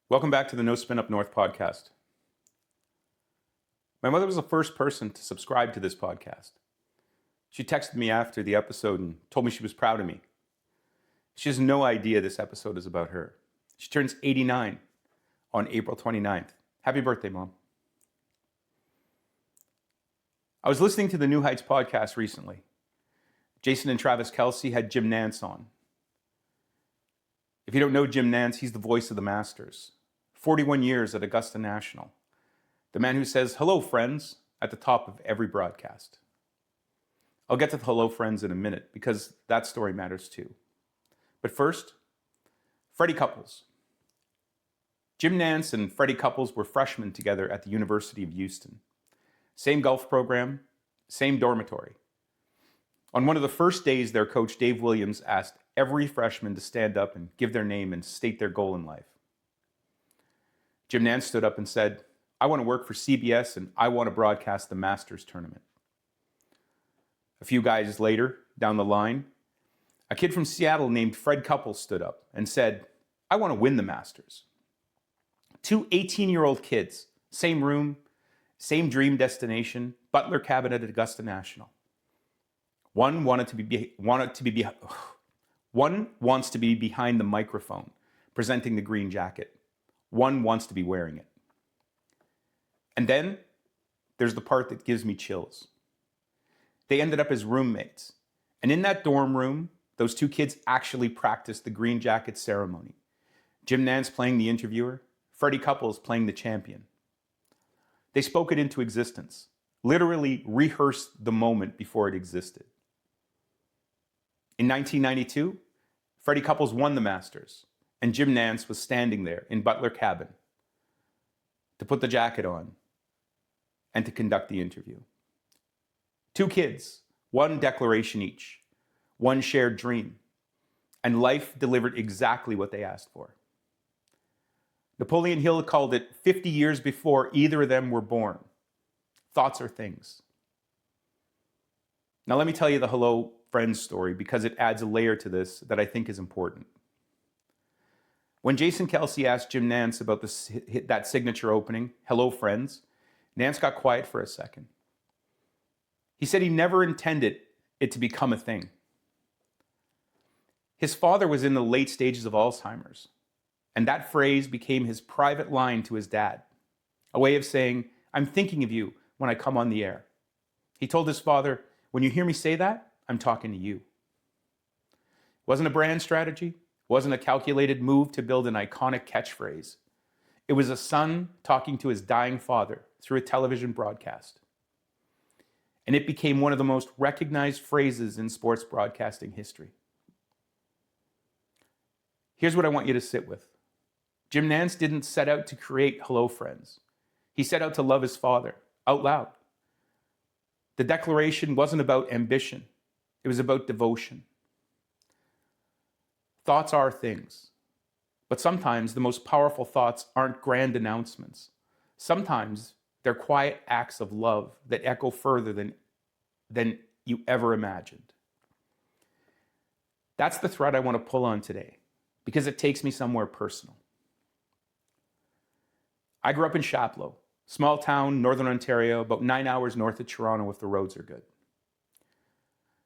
Welcome back to the No Spin Up North podcast. My mother was the first person to subscribe to this podcast. She texted me after the episode and told me she was proud of me. She has no idea this episode is about her. She turns 89 on April 29th. Happy birthday, Mom. I was listening to the New Heights podcast recently. Jason and Travis Kelce had Jim Nantz on. If you don't know Jim Nantz, he's the voice of the Masters. 41 years at Augusta National. The man who says, "Hello, friends," at the top of every broadcast. I'll get to the hello, friends in a minute because that story matters too. But first, Freddy Couples. Jim Nantz and Freddy Couples were freshmen together at the University of Houston. Same golf program, same dormitory. On one of the first days, their coach, Dave Williams, asked every freshman to stand up and give their name and state their goal in life. Jim Nantz stood up and said, "I want to work for CBS and I want to broadcast the Masters tournament." A few guys later, down the line, a kid from Seattle named Fred Couples stood up and said, "I want to win the Masters." Two 18-year-old kids, same room, same dream destination, Butler cabin at Augusta National. One wants to be behind the microphone, presenting the green jacket. One wants to be wearing it. And then there's the part that gives me chills. They ended up as roommates. And in that dorm room, those two kids actually practiced the green jacket ceremony. Jim Nantz playing the interviewer, Freddy Couples playing the champion. They spoke it into existence, literally rehearsed the moment before it existed. In 1992, Freddy Couples won the Masters, and Jim Nantz was standing there in Butler cabin to put the jacket on and to conduct the interview. Two kids, one declaration each, one shared dream, and life delivered exactly what they asked for. Napoleon Hill called it 50 years before either of them were born. Thoughts are things. Now let me tell you the hello friends story because it adds a layer to this that I think is important. When Jason Kelce asked Jim Nantz about that signature opening, "Hello, friends," Nantz got quiet for a second. He said he never intended it to become a thing. His father was in the late stages of Alzheimer's, and that phrase became his private line to his dad, a way of saying, "I'm thinking of you when I come on the air." He told his father, "When you hear me say that, I'm talking to you." It wasn't a brand strategy. Wasn't a calculated move to build an iconic catchphrase. It was a son talking to his dying father through a television broadcast. And it became one of the most recognized phrases in sports broadcasting history. Here's what I want you to sit with. Jim Nantz didn't set out to create hello friends. He set out to love his father out loud. The declaration wasn't about ambition. It was about devotion. Thoughts are things, but sometimes the most powerful thoughts aren't grand announcements. Sometimes they're quiet acts of love that echo further than you ever imagined. That's the thread I want to pull on today because it takes me somewhere personal. I grew up in Chapleau, small town, Northern Ontario, about 9 hours north of Toronto if the roads are good.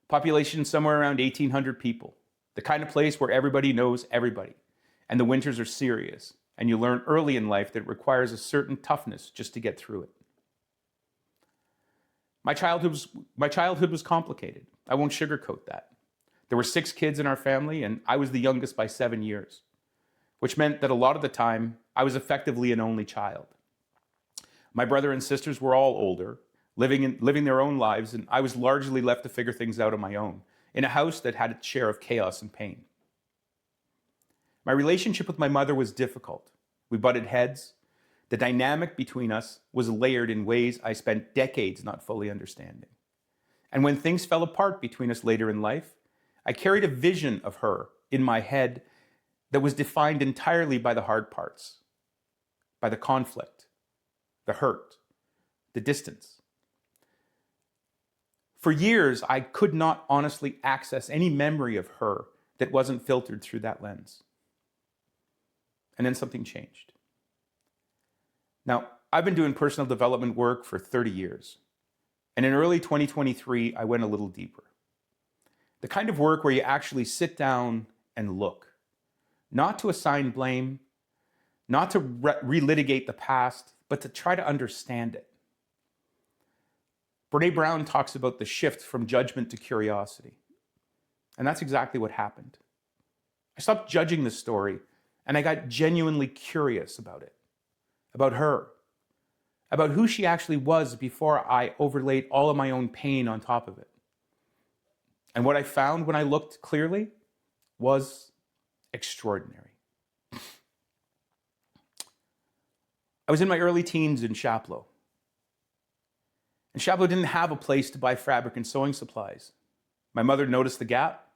Population somewhere around 1,800 people. The kind of place where everybody knows everybody, and the winters are serious, and you learn early in life that it requires a certain toughness just to get through it. My childhood was complicated. I won't sugarcoat that. There were 6 kids in our family, and I was the youngest by 7 years, which meant that a lot of the time, I was effectively an only child. My brother and sisters were all older, living their own lives, and I was largely left to figure things out on my own, in a house that had its share of chaos and pain. My relationship with my mother was difficult. We butted heads. The dynamic between us was layered in ways I spent decades not fully understanding. And when things fell apart between us later in life, I carried a vision of her in my head that was defined entirely by the hard parts, by the conflict, the hurt, the distance. For years, I could not honestly access any memory of her that wasn't filtered through that lens. And then something changed. Now, I've been doing personal development work for 30 years. And in early 2023, I went a little deeper. The kind of work where you actually sit down and look, not to assign blame, not to relitigate the past, but to try to understand it. Brene Brown talks about the shift from judgment to curiosity. And that's exactly what happened. I stopped judging the story and I got genuinely curious about it, about her, about who she actually was before I overlaid all of my own pain on top of it. And what I found when I looked clearly was extraordinary. I was in my early teens in Chapleau. And Chapleau didn't have a place to buy fabric and sewing supplies. My mother noticed the gap,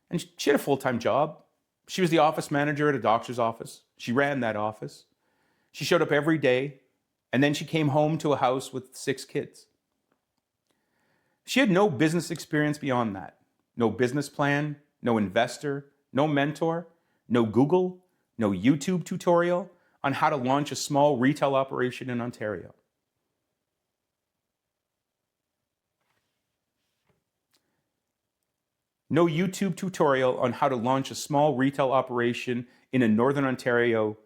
and she had a full-time job. She was the office manager at a doctor's office. She ran that office. She showed up every day, and then she came home to a house with 6 kids. She had no business experience beyond that. No business plan, no investor, no mentor, no Google, no YouTube tutorial on how to launch a small retail operation in Ontario. No YouTube tutorial on how to launch a small retail operation in a Northern Ontario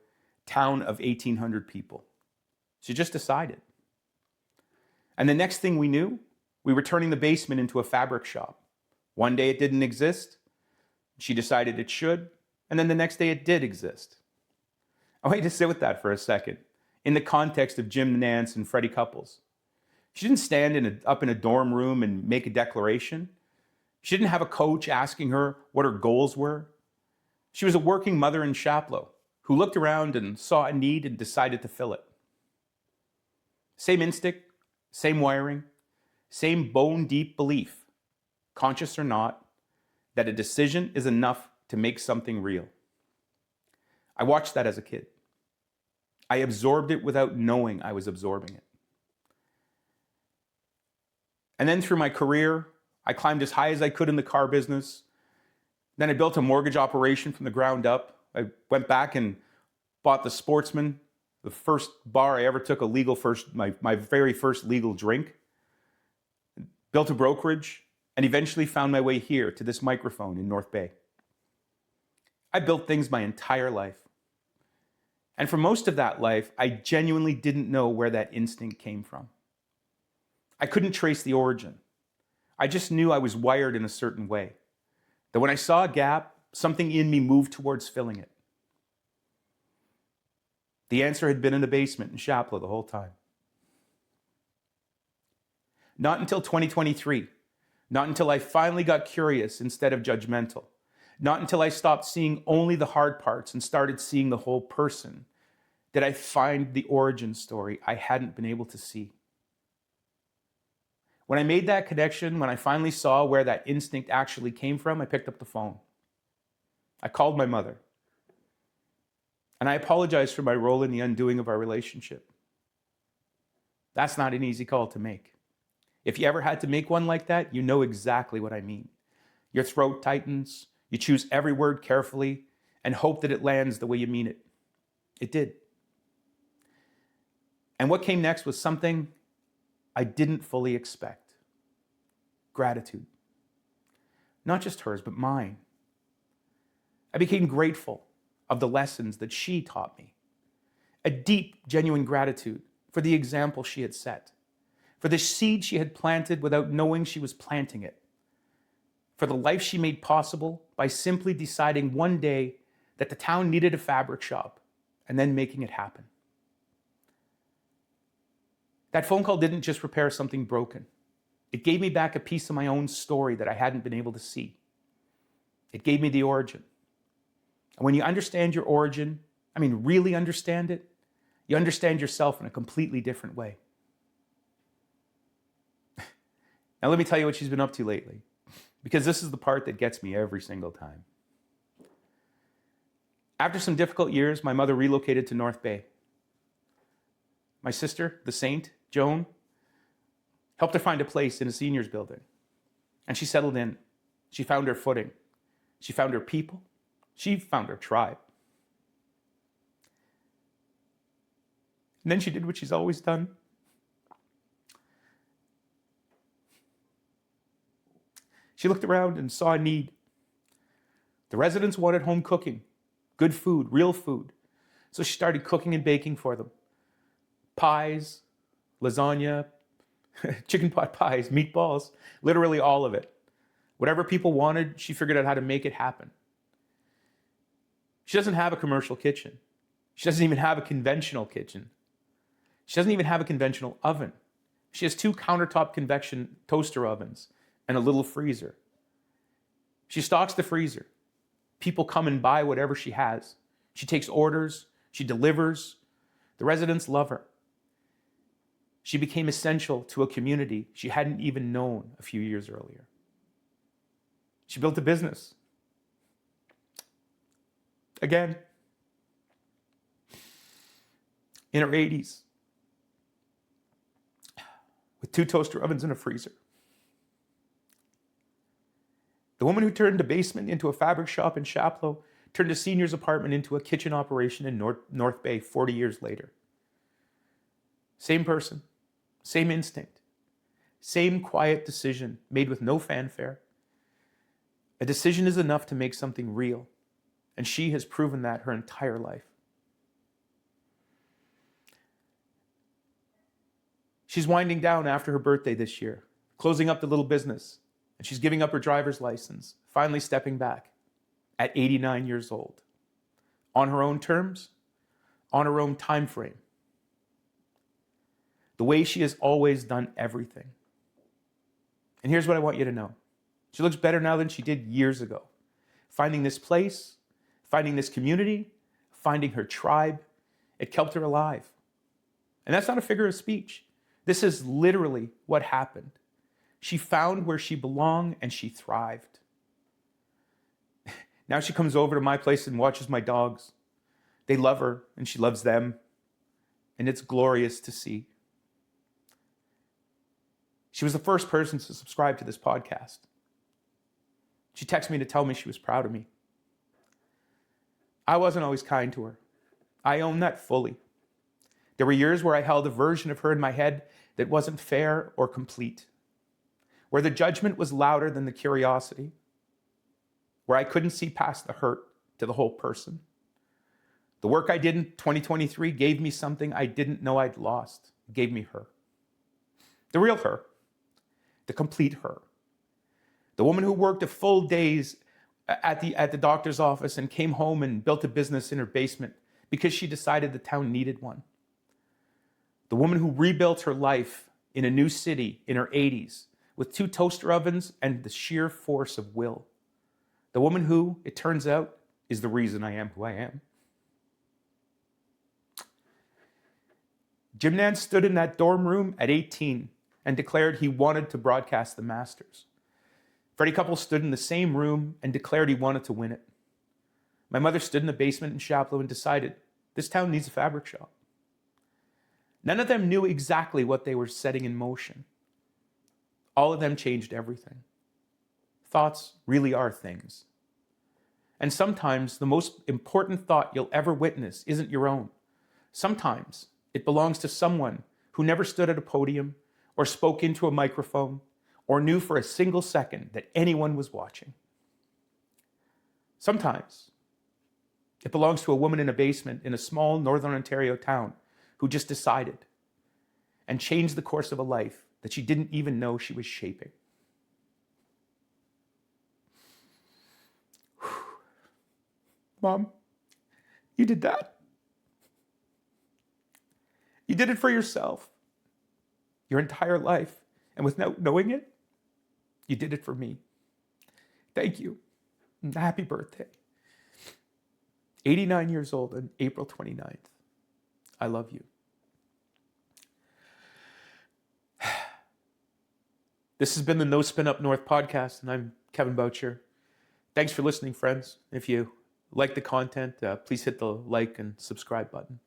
town of 1,800 people. She just decided. And the next thing we knew, we were turning the basement into a fabric shop. One day it didn't exist. She decided it should. And then the next day it did exist. I want you to sit with that for a second in the context of Jim Nantz and Freddy couples. She didn't stand up in a dorm room and make a declaration. She didn't have a coach asking her what her goals were. She was a working mother in Chapleau who looked around and saw a need and decided to fill it. Same instinct, same wiring, same bone-deep belief, conscious or not, that a decision is enough to make something real. I watched that as a kid. I absorbed it without knowing I was absorbing it. And then through my career, I climbed as high as I could in the car business. Then I built a mortgage operation from the ground up. I went back and bought the Sportsman, the first bar I ever took a legal my very first legal drink. Built a brokerage and eventually found my way here to this microphone in North Bay. I built things my entire life. And for most of that life, I genuinely didn't know where that instinct came from. I couldn't trace the origin. I just knew I was wired in a certain way. That when I saw a gap, something in me moved towards filling it. The answer had been in the basement in Chapleau the whole time. Not until 2023. Not until I finally got curious instead of judgmental. Not until I stopped seeing only the hard parts and started seeing the whole person did I find the origin story I hadn't been able to see. When I made that connection, when I finally saw where that instinct actually came from, I picked up the phone. I called my mother. And I apologized for my role in the undoing of our relationship. That's not an easy call to make. If you ever had to make one like that, you know exactly what I mean. Your throat tightens, you choose every word carefully, and hope that it lands the way you mean it. It did. And what came next was something I didn't fully expect. Gratitude. Not just hers, but mine. I became grateful of the lessons that she taught me. A deep, genuine gratitude for the example she had set, for the seed she had planted without knowing she was planting it, for the life she made possible by simply deciding one day that the town needed a fabric shop and then making it happen. That phone call didn't just repair something broken. It gave me back a piece of my own story that I hadn't been able to see. It gave me the origin. And when you understand your origin, really understand it, you understand yourself in a completely different way. Now let me tell you what she's been up to lately, because this is the part that gets me every single time. After some difficult years, my mother relocated to North Bay. My sister, the saint, Joan, helped her find a place in a seniors building. And she settled in. She found her footing. She found her people. She found her tribe. And then she did what she's always done. She looked around and saw a need. The residents wanted home cooking, good food, real food. So she started cooking and baking for them. Pies, lasagna, chicken pot pies, meatballs, literally all of it. Whatever people wanted, she figured out how to make it happen. She doesn't have a commercial kitchen. She doesn't even have a conventional kitchen. She doesn't even have a conventional oven. She has 2 countertop convection toaster ovens and a little freezer. She stocks the freezer. People come and buy whatever she has. She takes orders. She delivers. The residents love her. She became essential to a community she hadn't even known a few years earlier. She built a business. Again, in her 80s, with 2 toaster ovens and a freezer. The woman who turned a basement into a fabric shop in Chapleau turned a senior's apartment into a kitchen operation in North Bay 40 years later. Same person, same instinct, same quiet decision made with no fanfare. A decision is enough to make something real, and she has proven that her entire life. She's winding down after her birthday this year, closing up the little business, and she's giving up her driver's license, finally stepping back at 89 years old, on her own terms, on her own time frame, the way she has always done everything. And here's what I want you to know. She looks better now than she did years ago. Finding this place, finding this community, finding her tribe, it kept her alive. And that's not a figure of speech. This is literally what happened. She found where she belonged and she thrived. Now she comes over to my place and watches my dogs. They love her and she loves them. And it's glorious to see. She was the first person to subscribe to this podcast. She texted me to tell me she was proud of me. I wasn't always kind to her. I own that fully. There were years where I held a version of her in my head that wasn't fair or complete, where the judgment was louder than the curiosity, where I couldn't see past the hurt to the whole person. The work I did in 2023 gave me something I didn't know I'd lost. It gave me her. The real her. The complete her. The woman who worked a full days at the doctor's office and came home and built a business in her basement because she decided the town needed one. The woman who rebuilt her life in a new city in her 80s with 2 toaster ovens and the sheer force of will. The woman who, it turns out, is the reason I am who I am. Jim Nantz stood in that dorm room at 18 and declared he wanted to broadcast the Masters. Freddy Couple stood in the same room and declared he wanted to win it. My mother stood in the basement in Chapleau and decided this town needs a fabric shop. None of them knew exactly what they were setting in motion. All of them changed everything. Thoughts really are things. And sometimes the most important thought you'll ever witness isn't your own. Sometimes it belongs to someone who never stood at a podium or spoke into a microphone or knew for a single second that anyone was watching. Sometimes it belongs to a woman in a basement in a small Northern Ontario town who just decided and changed the course of a life that she didn't even know she was shaping. Mom, you did that. You did it for yourself, your entire life, and without knowing it, you did it for me. Thank you. And happy birthday. 89 years old on April 29th. I love you. This has been the No Spin Up North podcast, and I'm Kevin Boucher. Thanks for listening, friends. If you like the content, please hit the like and subscribe button.